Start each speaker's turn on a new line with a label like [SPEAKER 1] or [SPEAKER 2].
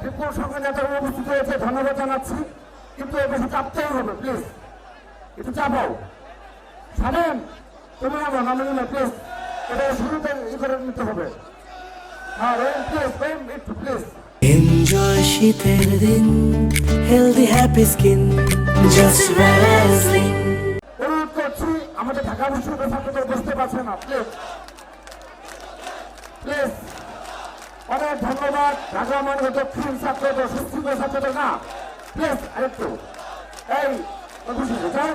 [SPEAKER 1] বিপুল সংখ্যক নেতা উপস্থিত হয়েছে, ধন্যবাদ জানাচ্ছি। কিন্তু বেশি চাপতেই হবে, প্লিজ একটু চাপাও। সারেন তুমি আমার নামে প্লিজ, এটা শুরুতে ই করে নিতে হবে। হ্যাঁ প্লিজ একটু প্লিজ।
[SPEAKER 2] Enjoy শীতের দিন, healthy happy skin, just Vaseline।
[SPEAKER 1] অনুরোধ করছি, আমাদের ঢাকা বিশ্ববিদ্যালয়ের ছাত্রদের বসতে পারছে না, প্লিজ প্লিজ। অনেক ধন্যবাদ। ঢাকা মহানগর দক্ষিণ ছাত্রদের, সুশৃঙ্খল ছাত্রদের না, প্লিজ আরেকটু এই যাও।